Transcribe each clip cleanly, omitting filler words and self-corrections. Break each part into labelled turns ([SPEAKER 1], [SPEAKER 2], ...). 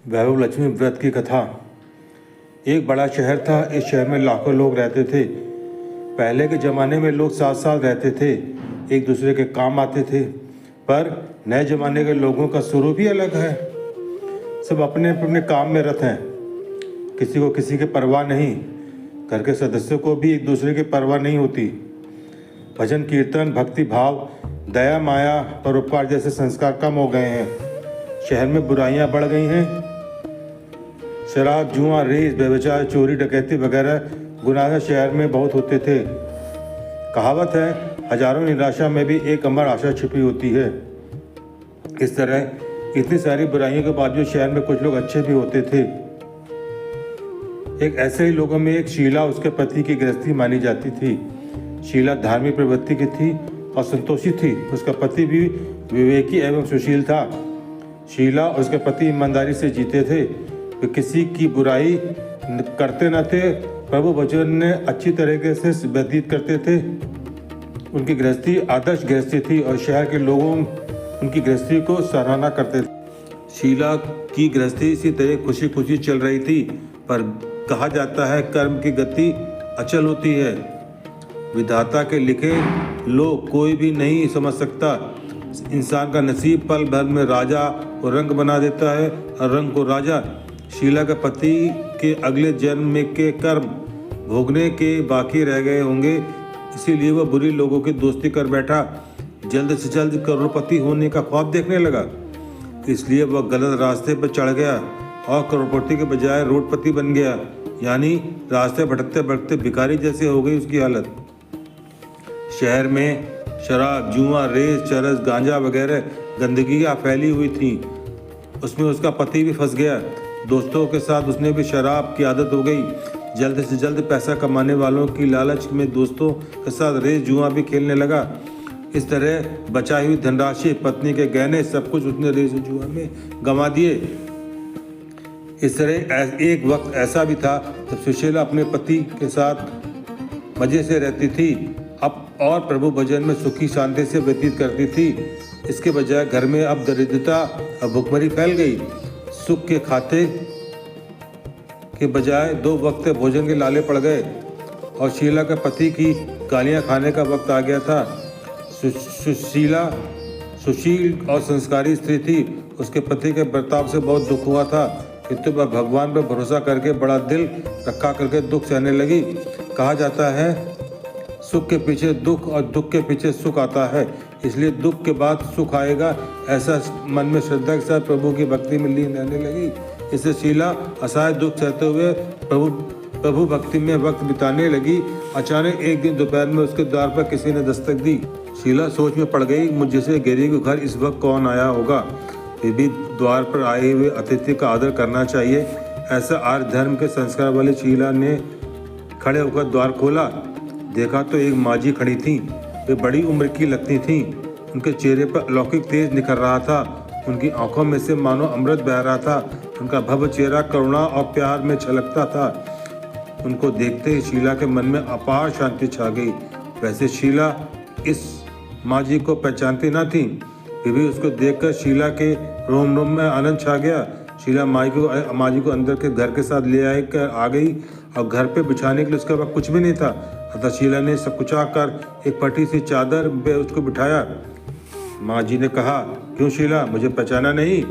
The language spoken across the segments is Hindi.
[SPEAKER 1] वैभव लक्ष्मी व्रत की कथा। एक बड़ा शहर था। इस शहर में लाखों लोग रहते थे। पहले के ज़माने में लोग साथ साथ रहते थे, एक दूसरे के काम आते थे। पर नए ज़माने के लोगों का स्वरूप ही अलग है। सब अपने अपने काम में रत हैं, किसी को किसी की परवाह नहीं। घर के सदस्यों को भी एक दूसरे की परवाह नहीं होती। भजन कीर्तन, भक्ति भाव, दया माया, परोपकार जैसे संस्कार कम हो गए हैं। शहर में बुराइयां बढ़ गई हैं। शराब, जुआ, रेस, व्यभिचार, चोरी, डकैती वगैरह गुनाह शहर में बहुत होते थे। कहावत है, हजारों निराशा में भी एक अमर आशा छिपी होती है। इस तरह इतनी सारी बुराइयों के बावजूद शहर में कुछ लोग अच्छे भी होते थे। एक ऐसे ही लोगों में एक शीला उसके पति की गृहस्थी मानी जाती थी। शीला धार्मिक प्रवृत्ति की थी और संतोषी थी। उसका पति भी विवेकी एवं सुशील था। शीला और उसके पति ईमानदारी से जीते थे। वे किसी की बुराई करते न थे। प्रभु वचन ने अच्छी तरीके से व्यतीत करते थे। उनकी गृहस्थी आदर्श गृहस्थी थी और शहर के लोगों उनकी गृहस्थी को सराहना करते थे। शीला की गृहस्थी इसी तरह खुशी खुशी चल रही थी, पर कहा जाता है कर्म की गति अचल होती है। विधाता के लिखे लोग कोई भी नहीं समझ सकता। इंसान का नसीब पल भर में राजा को रंग बना देता है और रंग को राजा। शीला के पति के अगले जन्म में के कर्म भोगने के बाकी रह गए होंगे, इसीलिए वह बुरी लोगों की दोस्ती कर बैठा। जल्द से जल्द करोड़पति होने का ख्वाब देखने लगा, इसलिए वह गलत रास्ते पर चढ़ गया और करोड़पति के बजाय रोडपति बन गया। यानी रास्ते भटकते भटकते भिखारी जैसे हो गई उसकी हालत। शहर में शराब, जुआ, रेस, चरस, गांजा वगैरह गंदगियाँ फैली हुई थी। उसमें उसका पति भी फंस गया। दोस्तों के साथ उसने भी शराब की आदत हो गई। जल्द से जल्द पैसा कमाने वालों की लालच में दोस्तों के साथ रेस, जुआ भी खेलने लगा। इस तरह बचाई हुई धनराशि, पत्नी के गहने, सब कुछ उसने रेस जुआ में गंवा दिए। इस तरह एक वक्त ऐसा भी था जब सुशीला अपने पति के साथ मजे से रहती थी अब और प्रभु भजन में सुखी शांति से व्यतीत करती थी। इसके बजाय घर में अब दरिद्रता और भुखमरी फैल गई। सुख के खाते के बजाय 2 वक्त भोजन के लाले पड़ गए और शीला के पति की गालियां खाने का वक्त आ गया था। शीला सुशील और संस्कारी स्त्री थी। उसके पति के बर्ताव से बहुत दुख हुआ था, किंतु वह भगवान पर भरोसा करके बड़ा दिल रखा करके दुख सहने लगी। कहा जाता है, सुख के पीछे दुख और दुख के पीछे सुख आता है, इसलिए दुख के बाद सुख आएगा, ऐसा मन में श्रद्धा के साथ प्रभु की भक्ति में लीन रहने लगी। इससे शीला असहाय दुख सहते हुए प्रभु भक्ति में वक्त बिताने लगी। अचानक एक दिन दोपहर में उसके द्वार पर किसी ने दस्तक दी। शीला सोच में पड़ गई, मुझ जैसे गरीब के घर इस वक्त कौन आया होगा। फिर भी द्वार पर आए हुए अतिथि का आदर करना चाहिए, ऐसा आर्य धर्म के संस्कार वाली शीला ने खड़े होकर द्वार खोला। देखा तो एक माँ जी खड़ी थी। वे बड़ी उम्र की लगती थीं। उनके चेहरे पर अलौकिक तेज निखर रहा था। उनकी आंखों में से मानो अमृत बह रहा था। उनका भव्य चेहरा करुणा और प्यार में छलकता था। उनको देखते ही शीला के मन में अपार शांति छा गई। वैसे शीला इस माँ जी को पहचानती न थी, फिर भी उसको देखकर शीला के रोम रोम में आनंद छा गया। शीला माँ जी को अंदर के घर के साथ ले आ गई और घर पे बिछाने के लिए उसके पास कुछ भी नहीं था। अतः शीला ने सकुचा कर एक फटी सी चादर पे उसको बिठाया। माँ जी ने कहा, क्यों शीला, मुझे पहचाना नहीं?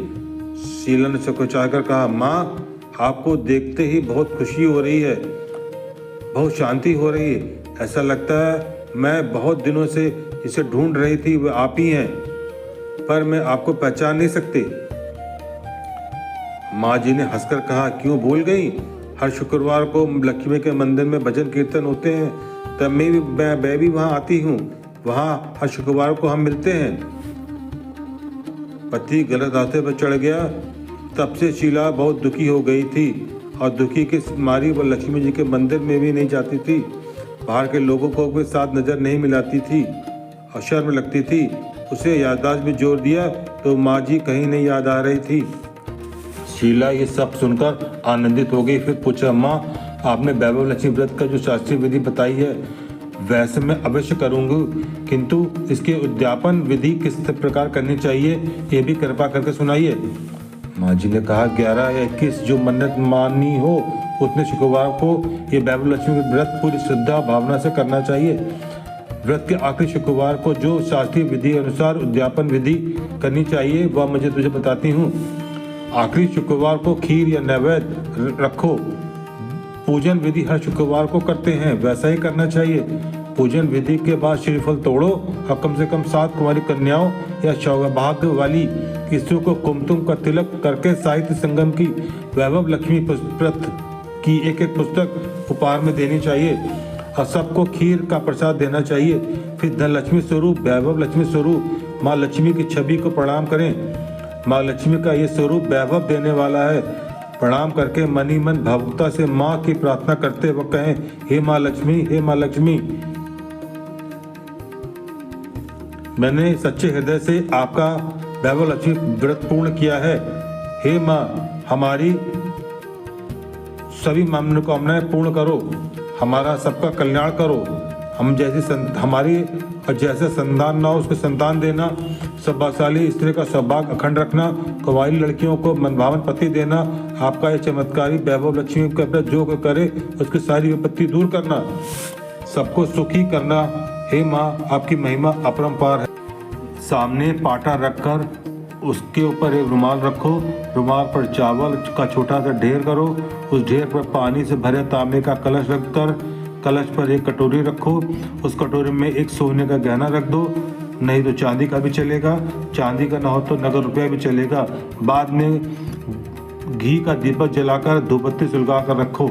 [SPEAKER 1] शीला ने सकुचा कर कहा, माँ, आपको देखते ही बहुत खुशी हो रही है, बहुत शांति हो रही है। ऐसा लगता है मैं बहुत दिनों से जिसे ढूंढ रही थी वह आप ही हैं, पर मैं आपको पहचान नहीं सकती। माँ जी ने हंसकर कहा, क्यों भूल गई? हर शुक्रवार को लक्ष्मी के मंदिर में भजन कीर्तन होते हैं, तब मैं भी वहाँ आती हूँ। वहाँ हर शुक्रवार को हम मिलते हैं। पति गलत रास्ते पर चढ़ गया। तब से शीला बहुत दुखी हो गई थी और दुखी के मारी वह लक्ष्मी जी के मंदिर में भी नहीं जाती थी। बाहर के लोगों को भी साथ नजर नहीं मिलाती थी और शर्म लगती थी। उसे याददाश्त में जोर दिया तो माँ जी कहीं नहीं याद आ रही थी। शीला ये सब सुनकर आनंदित हो गई। फिर पूछा, माँ, आपने वैभव लक्ष्मी व्रत का जो शास्त्रीय विधि बताई है वैसे मैं अवश्य करूँगी, किंतु इसके उद्यापन विधि किस प्रकार करनी चाहिए ये भी कृपा करके सुनाइए। माँ जी ने कहा 11 या 21 जो मन्नत मानी हो उसने शुक्रवार को ये वैभव लक्ष्मी व्रत पूरी श्रद्धा भावना से करना चाहिए। व्रत के आखिरी शुक्रवार को जो शास्त्रीय विधि अनुसार उद्यापन विधि करनी चाहिए वह मुझे तुझे बताती हूँ। आखिरी शुक्रवार को खीर या नैवेद्य रखो। पूजन विधि हर शुक्रवार को करते हैं, वैसा ही करना चाहिए। पूजन विधि के बाद श्रीफल तोड़ो और कम से कम 7 कुमारी कन्याओं या सौभाग्य वाली स्त्रियों को कुमकुम का तिलक करके साहित्य संगम की वैभव लक्ष्मी व्रत की एक पुस्तक उपहार में देनी चाहिए और सबको खीर का प्रसाद देना चाहिए। फिर धनलक्ष्मी स्वरूप वैभव लक्ष्मी स्वरूप माँ लक्ष्मी की छवि को प्रणाम करें। माँ लक्ष्मी का ये स्वरूप वैभव देने वाला है। प्रणाम करके मनी मन भावुकता से माँ की प्रार्थना करते वक्त कहें, हे माँ लक्ष्मी, हे माँ लक्ष्मी, मैंने सच्चे हृदय से आपका वैभव लक्ष्मी व्रत पूर्ण किया है। हे माँ, हमारी सभी मनोकामनाएं पूर्ण करो, हमारा सबका कल्याण करो। हम हमारी और जैसे संतान ना हो उसको संतान देना, सौभाग्यशाली स्त्री का सौभाग्य अखंड रखना, कुंवारी लड़कियों को मनभावन पति देना, आपका ये चमत्कारी वैभव लक्ष्मी का व्रत जो करे उसकी सारी विपत्ति दूर करना, सबको सुखी करना। हे माँ, आपकी महिमा अपरंपार है। सामने पाटा रखकर उसके ऊपर एक रुमाल रखो। रुमाल पर चावल का छोटा सा ढेर करो। उस ढेर पर पानी से भरे तांबे का कलश रखकर कलश पर एक कटोरी रखो। उस कटोरी में एक सोने का गहना रख दो, नहीं तो चांदी का भी चलेगा। चांदी का ना हो तो नगद रुपया भी चलेगा। बाद में घी का दीपक जलाकर धूपबत्ती सुलगा कर रखो।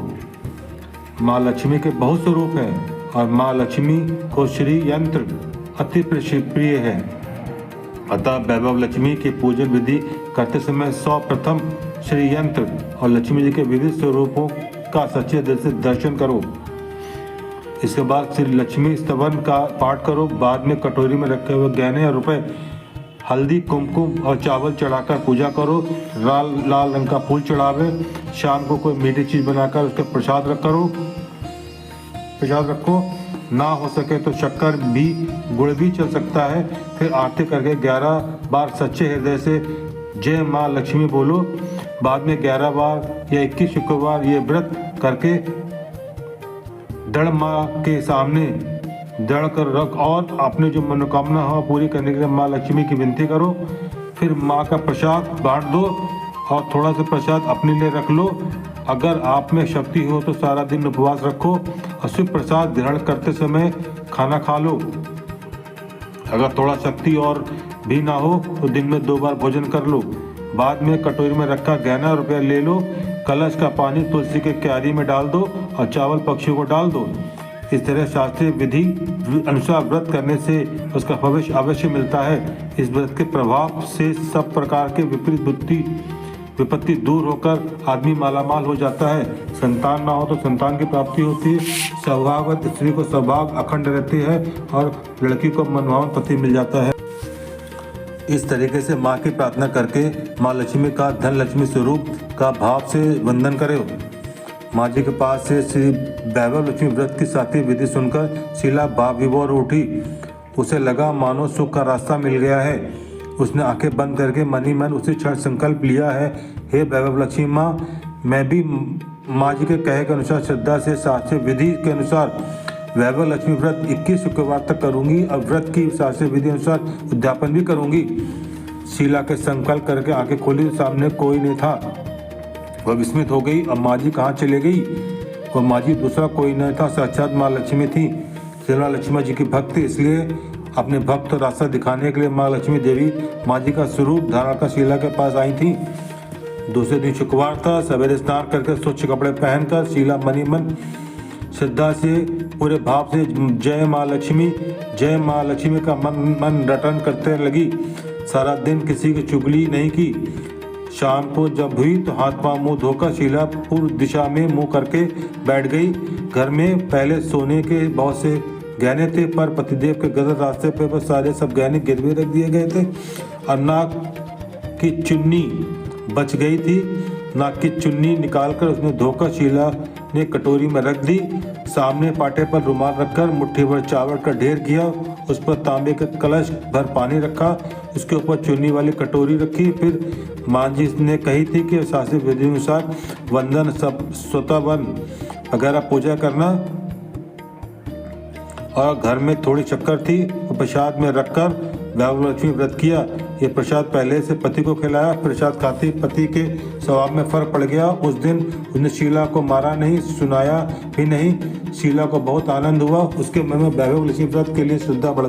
[SPEAKER 1] माँ लक्ष्मी के बहुत स्वरूप हैं और माँ लक्ष्मी को श्री यंत्र अति प्रिय है। अतः वैभव लक्ष्मी की पूजन विधि करते समय सर्वप्रथम श्री यंत्र और लक्ष्मी जी के विविध स्वरूपों का सच्चे दिल से दर्शन करो। इसके बाद श्री लक्ष्मी स्तवन का पाठ करो। बाद में कटोरी में रखे हुए गहने और रुपए, हल्दी, कुमकुम और चावल चढ़ाकर पूजा करो। लाल रंग का फूल चढ़ावे। शाम को कोई मीठी चीज बनाकर उसके प्रसाद रखो। ना हो सके तो शक्कर भी, गुड़ भी चल सकता है। फिर आरती करके 11 बार सच्चे हृदय से जय माँ लक्ष्मी बोलो। बाद में 11 बार या 21 शुक्रवार ये व्रत करके दृढ़ माँ के सामने दृढ़ कर रख और अपने जो मनोकामना हो पूरी करने के लिए माँ लक्ष्मी की विनती करो। फिर माँ का प्रसाद बांट दो और थोड़ा सा प्रसाद अपने लिए रख लो। अगर आप में शक्ति हो तो सारा दिन उपवास रखो और सिर्फ प्रसाद ग्रहण करते समय खाना खा लो। अगर थोड़ा शक्ति और भी ना हो तो दिन में 2 बार भोजन कर लो। बाद में कटोरी में रखा गहना रुपया ले लो। कलश का पानी तुलसी के क्यारी में डाल दो और चावल पक्षियों को डाल दो। इस तरह शास्त्रीय विधि अनुसार व्रत करने से उसका भविष्य अवश्य मिलता है। इस व्रत के प्रभाव से सब प्रकार के विपरीत विपत्ति दूर होकर आदमी मालामाल हो जाता है। संतान ना हो तो संतान की प्राप्ति होती है। सौभाग्यवती स्त्री को सौभाग्य अखंड रहती है और लड़की को मनभावन पति मिल जाता है। इस तरीके से माँ की प्रार्थना करके माँ लक्ष्मी का धन लक्ष्मी स्वरूप का भाव से वंदन करें। माँ जी के पास से श्री वैभव लक्ष्मी व्रत की साथी विधि सुनकर शीला भाव विभोर उठी। उसे लगा मानो सुख का रास्ता मिल गया है। उसने आंखें बंद करके मनी मन उसे क्षण संकल्प लिया है, हे वैभव लक्ष्मी माँ, मैं भी माँ जी के कहे के अनुसार श्रद्धा से शास्त्रीय विधि के अनुसार वैभव लक्ष्मी व्रत 21 शुक्रवार तक करूंगी और व्रत की शास्त्रीय विधि अनुसार उद्यापन भी करूंगी। शीला के संकल्प करके आंखें खोली, सामने कोई नहीं था। वह विस्मित हो गई। अब माँ जी कहाँ चले गई? वह माँ जी दूसरा कोई नहीं था, साक्षात माँ लक्ष्मी थी। शीला लक्ष्मी जी की भक्त थी, इसलिए अपने भक्त को रास्ता दिखाने के लिए माँ लक्ष्मी देवी माँ जी का स्वरूप धारण कर शीला के पास आई थी। दूसरे दिन शुक्रवार था। सवेरे स्नान करके स्वच्छ कपड़े पहनकर शीला मनी मन श्रद्धा से पूरे भाव से जय माँ लक्ष्मी का मन रटन करते लगी। सारा दिन किसी की चुगली नहीं की। शाम को जब हुई तो हाथ पांव मुंह धोकर शीला पूर्व दिशा में मुंह करके बैठ गई। घर में पहले सोने के बहुत से गहने थे, पर पतिदेव के गलत रास्ते पे वो सारे सब गहने गिरवे रख दिए गए थे और नाक की चुन्नी बच गई थी। नाक की चुन्नी निकालकर उसने धोकर शीला ने कटोरी में रख दी। सामने पाटे पर रुमाल रखकर मुट्ठी भर चावल का ढेर किया उस पर तांबे का कलश भर पानी रखा, उसके ऊपर चुन्नी वाली कटोरी रखी। फिर माँ जी ने कही थी कि शास्त्रीय विधि अनुसार वंदन सब स्वतःवन वगैरह पूजा करना, और घर में थोड़ी शक्कर थी और प्रसाद में रखकर वैभव लक्ष्मी व्रत किया। ये प्रसाद पहले से पति को खिलाया। प्रसाद खाते पति के स्वभाव में फर्क पड़ गया। उस दिन उसने शीला को मारा नहीं, सुनाया भी नहीं। शीला को बहुत आनंद हुआ। उसके मन में वैभव लक्ष्मी व्रत के लिए श्रद्धा बढ़